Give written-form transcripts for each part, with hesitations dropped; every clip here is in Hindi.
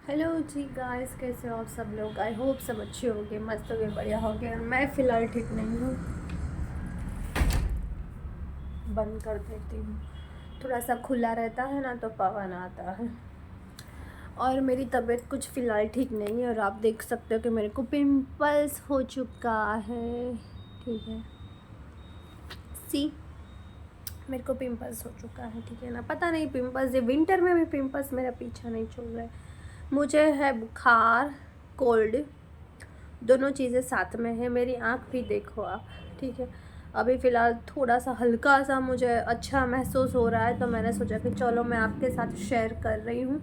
हेलो जी गाइस, कैसे हो आप सब लोग। आई होप सब अच्छे होंगे, मस्त होंगे, बढ़िया होंगे। मैं फ़िलहाल ठीक नहीं हूँ, बंद कर देती हूँ। थोड़ा सा खुला रहता है ना तो पवन आता है। और मेरी तबीयत कुछ फ़िलहाल ठीक नहीं है और आप देख सकते हो कि मेरे को पिंपल्स हो चुका है। ठीक है, सी मेरे को पिंपल्स हो चुका है। ठीक है ना, पता नहीं पिंपल्स ये विंटर में भी पिंपल्स मेरा पीछा नहीं छोड़ रहा है। मुझे है बुखार, कोल्ड, दोनों चीज़ें साथ में है। मेरी आँख भी देखो आप। ठीक है, अभी फ़िलहाल थोड़ा सा हल्का सा मुझे अच्छा महसूस हो रहा है, तो मैंने सोचा कि चलो मैं आपके साथ शेयर कर रही हूँ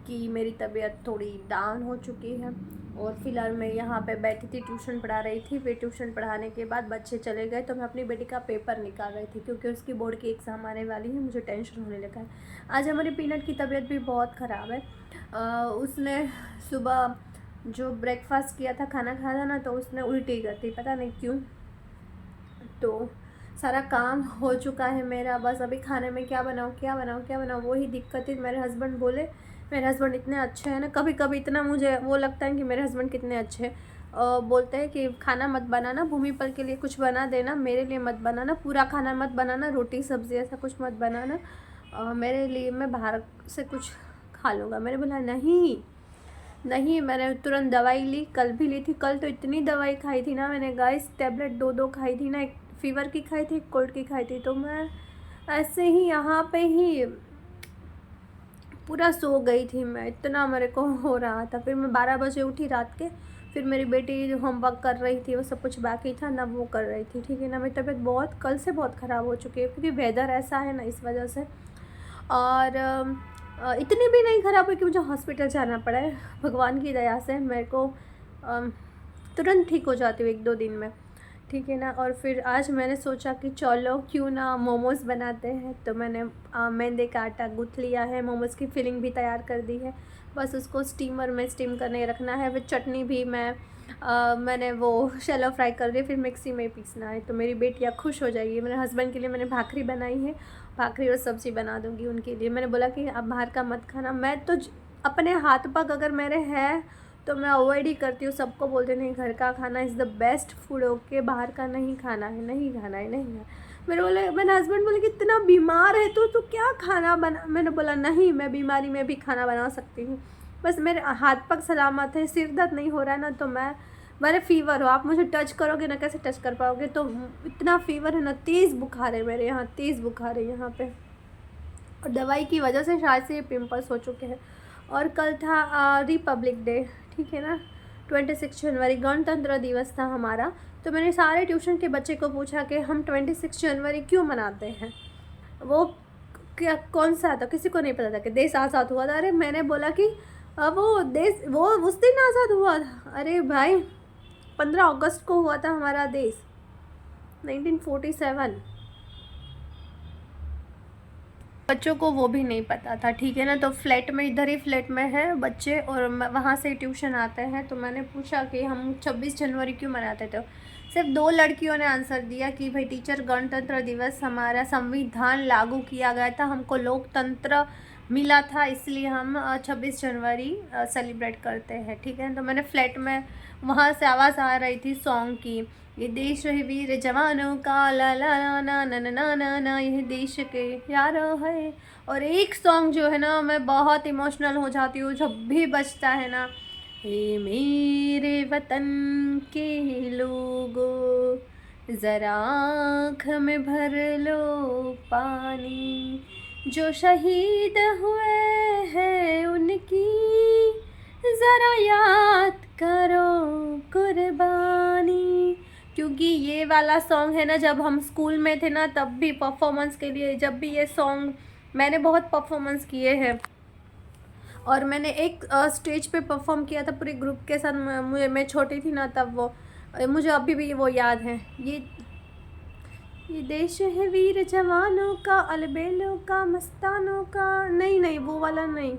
कि मेरी तबीयत थोड़ी डाउन हो चुकी है। और फिलहाल मैं यहाँ पे बैठी थी, ट्यूशन पढ़ा रही थी। फिर ट्यूशन पढ़ाने के बाद बच्चे चले गए तो मैं अपनी बेटी का पेपर निकाल रही थी, क्योंकि उसकी बोर्ड की एग्ज़ाम आने वाली है। मुझे टेंशन होने लगा है। आज हमारी पीनट की तबीयत भी बहुत ख़राब है। उसने सुबह जो ब्रेकफास्ट किया था, खाना खाया था ना, तो उसने उल्टी कर दी, पता नहीं क्यों। तो सारा काम हो चुका है मेरा, बस अभी खाने में क्या बनाऊँ क्या बनाऊँ क्या बनाऊँ, वही दिक्कत है। मेरे हस्बैंड बोले, मेरे हस्बैंड इतने अच्छे हैं ना, कभी कभी इतना मुझे वो लगता है कि मेरे हस्बैंड कितने अच्छे हैं। बोलते हैं कि खाना मत बनाना, भूमिपल के लिए कुछ बना देना, मेरे लिए मत बनाना, पूरा खाना मत बनाना, रोटी सब्ज़ी ऐसा कुछ मत बनाना, मेरे लिए मैं बाहर से कुछ खा लूँगा। मैंने बोला नहीं नहीं, मैंने तुरंत दवाई ली, कल भी ली थी। कल तो इतनी दवाई खाई थी ना मैंने गाइस, टैबलेट दो दो खाई थी ना। एक फीवर की खाई थी, एक कोल्ड की खाई थी। तो मैं ऐसे ही यहाँ पे ही पूरा सो गई थी मैं, इतना मेरे को हो रहा था। फिर मैं 12 बजे उठी रात के। फिर मेरी बेटी जो होमवर्क कर रही थी, वो सब कुछ बाकी था ना, वो कर रही थी। ठीक है ना, मेरी तबीयत बहुत कल से बहुत ख़राब हो चुकी है, क्योंकि वेदर ऐसा है ना, इस वजह से। और इतनी भी नहीं ख़राब हुई कि मुझे हॉस्पिटल जाना पड़ा है। भगवान की दया से मेरे को तुरंत ठीक हो जाती हूँ 1-2 दिन में। ठीक है ना। और फिर आज मैंने सोचा कि चलो क्यों ना मोमोज़ बनाते हैं। तो मैंने मैदे का आटा गूँथ लिया है, मोमोज़ की फिलिंग भी तैयार कर दी है। बस उसको स्टीमर में स्टीम करने रखना है। फिर चटनी भी मैंने वो शैलो फ्राई कर दी, फिर मिक्सी में पीसना है। तो मेरी बेटियाँ खुश हो जाएगी। मेरे हस्बैंड के लिए मैंने भाखरी बनाई है, भाखरी और सब्ज़ी बना दूँगी उनके लिए। मैंने बोला कि आप बाहर का मत खाना। मैं तो अपने हाथ पग अगर मेरे हैं तो मैं अवॉइड ही करती हूँ। सबको बोलते नहीं, घर का खाना is the best food, okay, बाहर का नहीं खाना है, नहीं खाना है, नहीं है। मेरे हस्बैंड बोले कि इतना बीमार है तो तू क्या खाना बना। मैंने बोला नहीं, मैं बीमारी में भी खाना बना सकती हूँ, बस मेरे हाथ पग सलामत है, सिर दर्द नहीं हो रहा है ना। तो मेरे फ़ीवर हो, आप मुझे टच करोगे ना, कैसे टच कर पाओगे। तो इतना फ़ीवर है ना, तेज़ बुखार है मेरे यहाँ, तेज़ बुखार है यहाँ पे। और दवाई की वजह से शायद से ये पिंपल्स हो चुके हैं। और कल था रिपब्लिक डे। ठीक है ना, 26 जनवरी गणतंत्र दिवस था हमारा। तो मैंने सारे ट्यूशन के बच्चे को पूछा कि हम 26 जनवरी क्यों मनाते हैं, वो क्या कौन सा था, किसी को नहीं पता था कि देश आज़ाद हुआ था। अरे मैंने बोला कि वो देश वो उस दिन आज़ाद हुआ था। अरे भाई, 15 अगस्त को हुआ था हमारा देश, 1947। बच्चों को वो भी नहीं पता था। ठीक है ना, तो फ्लैट में, इधर ही फ्लैट में है बच्चे, और वहाँ से ट्यूशन आते हैं। तो मैंने पूछा कि हम 26 जनवरी क्यों मनाते थे। सिर्फ 2 लड़कियों ने आंसर दिया कि भाई टीचर, गणतंत्र दिवस हमारा संविधान लागू किया गया था, हमको लोकतंत्र मिला था, इसलिए हम 26 जनवरी सेलिब्रेट करते हैं। ठीक है, तो मैंने फ्लैट में, वहाँ से आवाज़ आ रही थी सॉन्ग की, ये देश है वीर जवानों का, ला ला ला ना ना ना ना ना ना, यह देश के यारो है। और एक सॉन्ग जो है ना, मैं बहुत इमोशनल हो जाती हूँ जब भी बजता है ना, हे मेरे वतन के लोगों, ज़रा आँख में भर लो पानी, जो शहीद हुए हैं उनकी ज़रा याद करो कुर्बानी। क्योंकि ये वाला सॉन्ग है ना, जब हम स्कूल में थे ना, तब भी परफॉर्मेंस के लिए, जब भी ये सॉन्ग, मैंने बहुत परफॉर्मेंस किए हैं। और मैंने एक स्टेज पे परफॉर्म किया था पूरे ग्रुप के साथ। मैं छोटी थी ना तब, वो मुझे अभी भी वो याद है। ये देश है वीर जवानों का, अलबेलों का, मस्तानों का, नहीं नहीं वो वाला नहीं।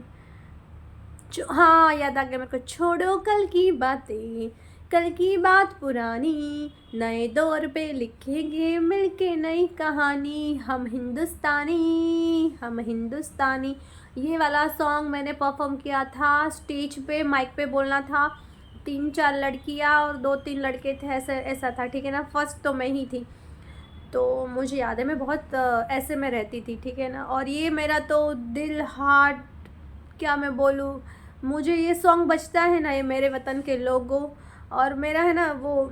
हाँ याद आ गया मेरे को, छोड़ो कल की बातें, कल की बात पुरानी, नए दौर पे लिखेंगे मिलके नई कहानी, हम हिंदुस्तानी, हम हिंदुस्तानी। ये वाला सॉन्ग मैंने परफॉर्म किया था स्टेज पे, माइक पे बोलना था। 3-4 लड़कियाँ और 2-3 लड़के थे, ऐसा था, ठीक है ना। फर्स्ट तो मैं ही थी, तो मुझे याद है मैं बहुत ऐसे में रहती थी, ठीक है ना। और ये मेरा तो दिल हार्ट, क्या मैं बोलूँ, मुझे ये सॉन्ग बजता है ना, ये मेरे वतन के लोगों, और मेरा है ना वो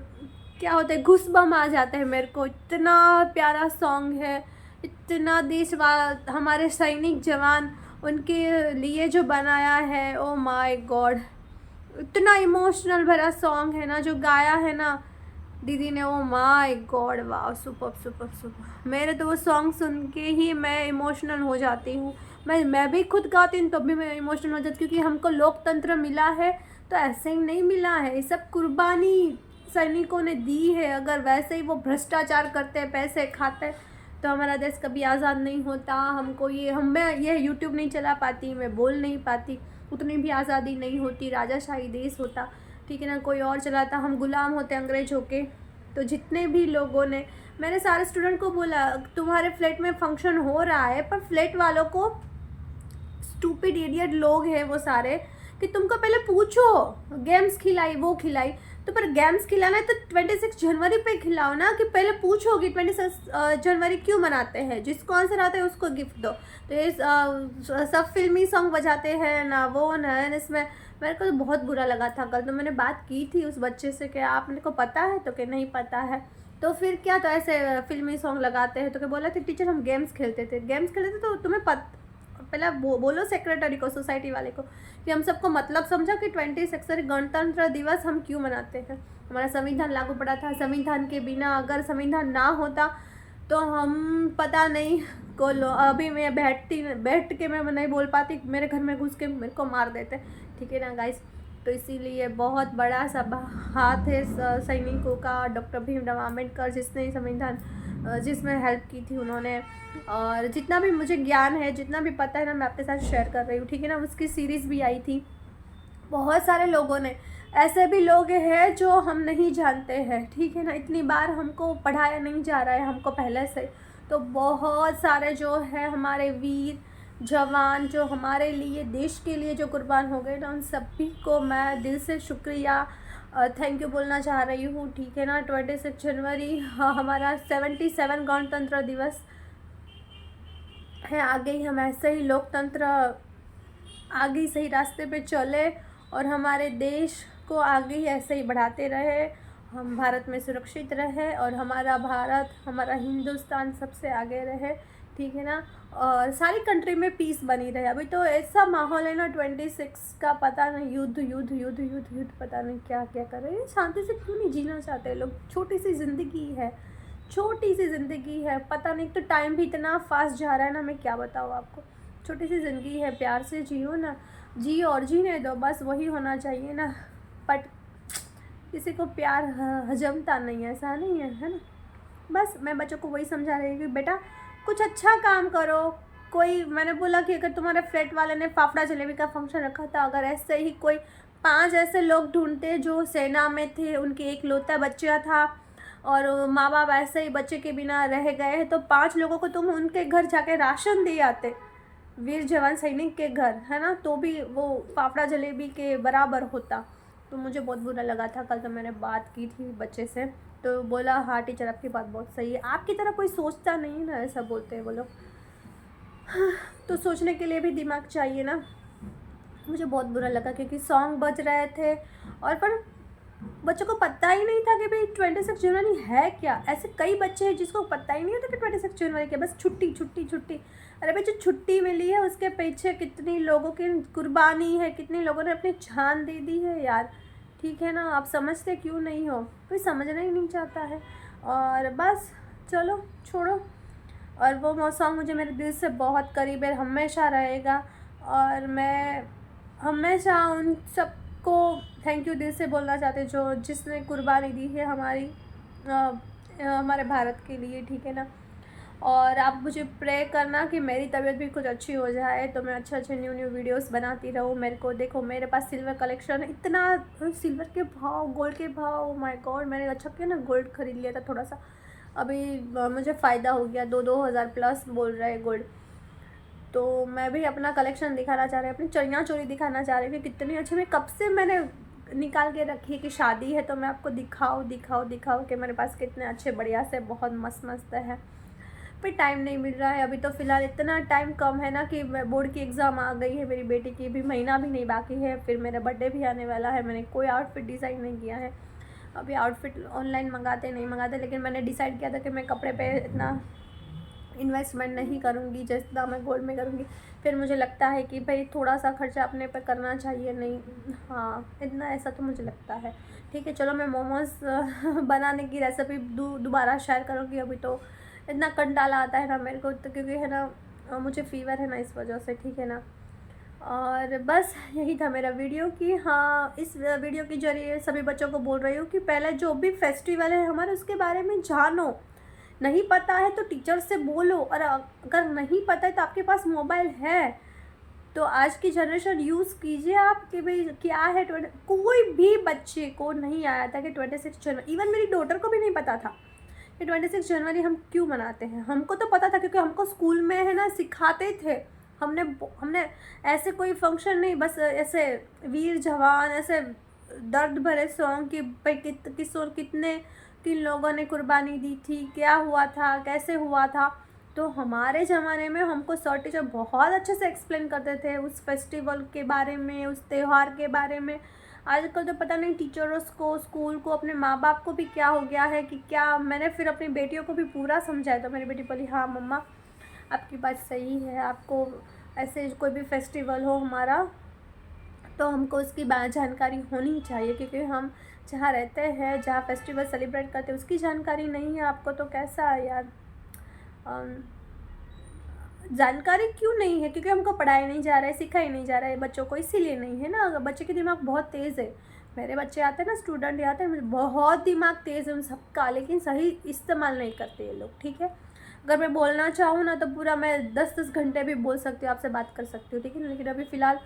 क्या होता है, घुसबम आ जाता है मेरे को। इतना प्यारा सॉन्ग है, इतना हमारे सैनिक जवान उनके लिए जो बनाया है, ओ माय गॉड, इतना इमोशनल भरा सॉन्ग है ना जो गाया है ना दीदी ने, ओ माय गॉड, वाह, सुपर सुपर सुपर। मेरे तो वो सॉन्ग सुन के ही मैं इमोशनल हो जाती हूँ। मैं भी खुद गाती हूँ तब भी मैं इमोशनल हो जाती हूँ, क्योंकि हमको लोकतंत्र मिला है तो ऐसे ही नहीं मिला है, ये सब कुर्बानी सैनिकों ने दी है। अगर वैसे ही वो भ्रष्टाचार करते हैं, पैसे खाते हैं, तो हमारा देश कभी आज़ाद नहीं होता। हमको मैं ये यूट्यूब नहीं चला पाती, मैं बोल नहीं पाती, उतनी भी आज़ादी नहीं होती, राजाशाही देश होता, ठीक है ना, कोई और चलाता, हम गुलाम होते अंग्रेज होके। तो जितने भी लोगों ने, मैंने सारे स्टूडेंट को बोला तुम्हारे फ्लैट में फंक्शन हो रहा है, पर फ्लैट वालों को, स्टूपिड इडियट लोग हैं वो सारे, कि तुमको पहले पूछो, गेम्स खिलाई वो खिलाई, तो पर गेम्स खिलाना है तो 26 जनवरी पे खिलाओ ना, कि पहले पूछो कि 26 जनवरी क्यों मनाते हैं, जिसको आंसर आता है उसको गिफ्ट दो। तो ये सब फिल्मी सॉन्ग बजाते हैं ना वो ना, इसमें मेरे को तो बहुत बुरा लगा था। कल तो मैंने बात की थी उस बच्चे से कि आपने को पता है, तो कि नहीं पता है, तो फिर क्या, तो ऐसे फिल्मी सॉन्ग लगाते हैं, तो क्या बोला था टीचर हम गेम्स खेलते थे, तो तुम्हें पहले बोलो सेक्रेटरी को, सोसाइटी वाले को, कि हम सबको मतलब समझा कि 26 गणतंत्र दिवस हम क्यों मनाते हैं। हमारा संविधान लागू पड़ा था, संविधान के बिना, अगर संविधान ना होता तो हम पता नहीं को अभी मैं बैठ के मैं नहीं बोल पाती, मेरे घर में घुस के मेरे को मार देते, ठीक है ना गाइस। तो इसीलिए बहुत बड़ा सा हाथ है सैनिकों का, डॉक्टर भीमराव आम्बेडकर जिसने संविधान, जिसमें हेल्प की थी उन्होंने। और जितना भी मुझे ज्ञान है, जितना भी पता है ना, मैं आपके साथ शेयर कर रही हूँ, ठीक है ना। उसकी सीरीज़ भी आई थी, बहुत सारे लोगों ने, ऐसे भी लोग हैं जो हम नहीं जानते हैं, ठीक है ना, इतनी बार हमको पढ़ाया नहीं जा रहा है हमको पहले से। तो बहुत सारे जो है हमारे वीर जवान, जो हमारे लिए, देश के लिए जो कुर्बान हो गए ना, उन सभी को मैं दिल से शुक्रिया, थैंक यू बोलना चाह रही हूँ, ठीक है ना। 26 जनवरी हमारा 77 गणतंत्र दिवस है। आगे ही हम ऐसे ही लोकतंत्र, आगे सही रास्ते पे चले और हमारे देश को आगे ही ऐसे ही बढ़ाते रहे, हम भारत में सुरक्षित रहे और हमारा भारत, हमारा हिंदुस्तान सबसे आगे रहे, ठीक है ना। और सारी कंट्री में पीस बनी रहे। अभी तो ऐसा माहौल है ना 26 का, पता नहीं, युद्ध युद्ध युद्ध युद्ध युद्ध, पता नहीं क्या क्या कर रहे हैं। शांति से क्यों नहीं जीना चाहते लोग? छोटी सी ज़िंदगी है, छोटी सी ज़िंदगी है, पता नहीं, तो टाइम भी इतना फास्ट जा रहा है ना, मैं क्या बताऊँ आपको। छोटी सी ज़िंदगी है, प्यार से जियो ना, जियो और जीने दो, बस वही होना चाहिए ना। बट किसी को प्यार हजमता नहीं है, ऐसा नहीं है, है ना। बस मैं बच्चों को वही समझा रही हूँ कि बेटा कुछ अच्छा काम करो। कोई, मैंने बोला कि अगर तुम्हारे फ्लैट वाले ने फाफड़ा जलेबी का फंक्शन रखा था, अगर ऐसे ही कोई 5 ऐसे लोग ढूंढते जो सेना में थे, उनके एकलौता बच्चा था और माँ बाप ऐसे ही बच्चे के बिना रह गए हैं, तो 5 लोगों को तुम उनके घर जाके राशन दे आते, वीर जवान सैनिक के घर, है ना, तो भी वो फाफड़ा जलेबी के बराबर होता। तो मुझे बहुत बुरा लगा था। कल तो मैंने बात की थी बच्चे से, तो बोला हाँ टीचर आपकी बात बहुत सही है, आपकी तरह कोई सोचता नहीं ना, ऐसा बोलते हैं वो लोग। हाँ, तो सोचने के लिए भी दिमाग चाहिए ना। मुझे बहुत बुरा लगा क्योंकि सॉन्ग बज रहे थे और पर बच्चों को पता ही नहीं था कि भाई 26 जनवरी है क्या। ऐसे कई बच्चे हैं जिसको पता ही नहीं होता कि 26 जनवरी क्या, बस छुट्टी छुट्टी छुट्टी। अरे भाई जो छुट्टी मिली है उसके पीछे कितनी लोगों की कुर्बानी है, कितने लोगों ने अपनी जान दे दी है यार, ठीक है ना। आप समझते क्यों नहीं हो? कोई समझना ही नहीं चाहता है। और बस चलो छोड़ो। और वो सॉन्ग मुझे मेरे दिल से बहुत करीब है, हमेशा रहेगा। और मैं हमेशा उन सबको थैंक यू दिल से बोलना चाहते जो जिसने कुर्बानी दी है हमारे भारत के लिए, ठीक है ना। और आप मुझे प्रे करना कि मेरी तबीयत भी कुछ अच्छी हो जाए, तो मैं अच्छे न्यू वीडियोस बनाती रहूँ। मेरे को देखो, मेरे पास सिल्वर कलेक्शन इतना, सिल्वर के भाव, गोल्ड के भाव, ओ माय गॉड। मैंने अच्छा किया ना गोल्ड खरीद लिया था थोड़ा सा, अभी मुझे फ़ायदा हो गया। 2-2 हज़ार प्लस बोल रहा है गोल्ड। तो मैं भी अपना कलेक्शन दिखाना चाह रही हूँ, अपनी चनिया चोली दिखाना चाह रही हूँ कि कितनी अच्छी, मैं कब से मैंने निकाल के रखी है कि शादी है तो मैं आपको दिखाऊँ कि मेरे पास कितने अच्छे बढ़िया से बहुत मस्त मस्त है। पर टाइम नहीं मिल रहा है अभी, तो फ़िलहाल इतना टाइम कम है ना कि बोर्ड की एग्ज़ाम आ गई है मेरी बेटी की, भी महीना भी नहीं बाकी है, फिर मेरा बर्थडे भी आने वाला है। मैंने कोई आउटफिट डिज़ाइन नहीं किया है अभी। आउटफिट ऑनलाइन मंगाते नहीं मंगाते, लेकिन मैंने डिसाइड किया था कि मैं कपड़े पे इतना इन्वेस्टमेंट नहीं करूँगी जितना मैं गोल्ड में करूँगी। फिर मुझे लगता है कि भाई थोड़ा सा खर्चा अपने पर करना चाहिए, नहीं, हाँ इतना, ऐसा तो मुझे लगता है। ठीक है, चलो मैं मोमोज़ बनाने की रेसिपी दोबारा शेयर करूँगी। अभी तो इतना कंटाला आता है ना मेरे को, तो क्योंकि है ना मुझे फ़ीवर है ना, इस वजह से, ठीक है ना। और बस यही था मेरा वीडियो कि हाँ, इस वीडियो के ज़रिए सभी बच्चों को बोल रही हूँ कि पहले जो भी फेस्टिवल है हमारे, उसके बारे में जानो। नहीं पता है तो टीचर से बोलो, और अगर नहीं पता है तो आपके पास मोबाइल है तो आज की जनरेशन यूज़ कीजिए आप कि भाई क्या है। कोई भी बच्चे को नहीं आया था कि 26 जनवरी, इवन मेरी डॉटर को भी नहीं पता था कि 26 जनवरी हम क्यों मनाते हैं। हमको तो पता था क्योंकि हमको स्कूल में है ना सिखाते थे। हमने ऐसे कोई फंक्शन नहीं, बस ऐसे वीर जवान, ऐसे दर्द भरे सॉन्ग कि भाई कितने किन लोगों ने कुर्बानी दी थी, क्या हुआ था, कैसे हुआ था। तो हमारे ज़माने में हमको सर टीचर बहुत अच्छे से एक्सप्लेन करते थे उस फेस्टिवल के बारे में, उस त्यौहार के बारे में। आजकल तो पता नहीं टीचर्स को, स्कूल को, अपने माँ बाप को भी क्या हो गया है कि क्या। मैंने फिर अपनी बेटियों को भी पूरा समझाया, तो मेरी बेटी बोली हाँ मम्मा आपकी बात सही है, आपको ऐसे कोई भी फेस्टिवल हो हमारा तो हमको उसकी जानकारी होनी चाहिए, क्योंकि हम जहाँ रहते हैं, जहाँ फेस्टिवल सेलिब्रेट करते हैं, उसकी जानकारी नहीं है आपको तो कैसा है यार। जानकारी क्यों नहीं है? क्योंकि हमको पढ़ाया नहीं जा रहा है, सिखाया नहीं जा रहा है बच्चों को, इसीलिए नहीं है ना। बच्चे के दिमाग बहुत तेज़ है, मेरे बच्चे आते हैं ना, स्टूडेंट आते हैं, बहुत दिमाग तेज़ है उन सबका, लेकिन सही इस्तेमाल नहीं करते ये लोग, ठीक है। अगर मैं बोलना चाहूँ ना तो पूरा मैं 10-10 घंटे भी बोल सकती हूँ, आपसे बात कर सकती हूँ, ठीक है। लेकिन अभी फ़िलहाल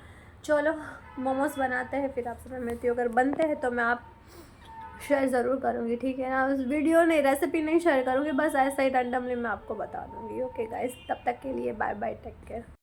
चलो मोमोज़ बनाते हैं, फिर आपसे मैं मिलती हूँ। अगर बनते हैं तो मैं आप शेयर ज़रूर करूँगी, ठीक है ना। उस वीडियो नहीं, रेसिपी नहीं शेयर करूँगी, बस ऐसा ही रैंडमली मैं आपको बता दूँगी। ओके गाइस, तब तक के लिए बाय बाय, टेक केयर।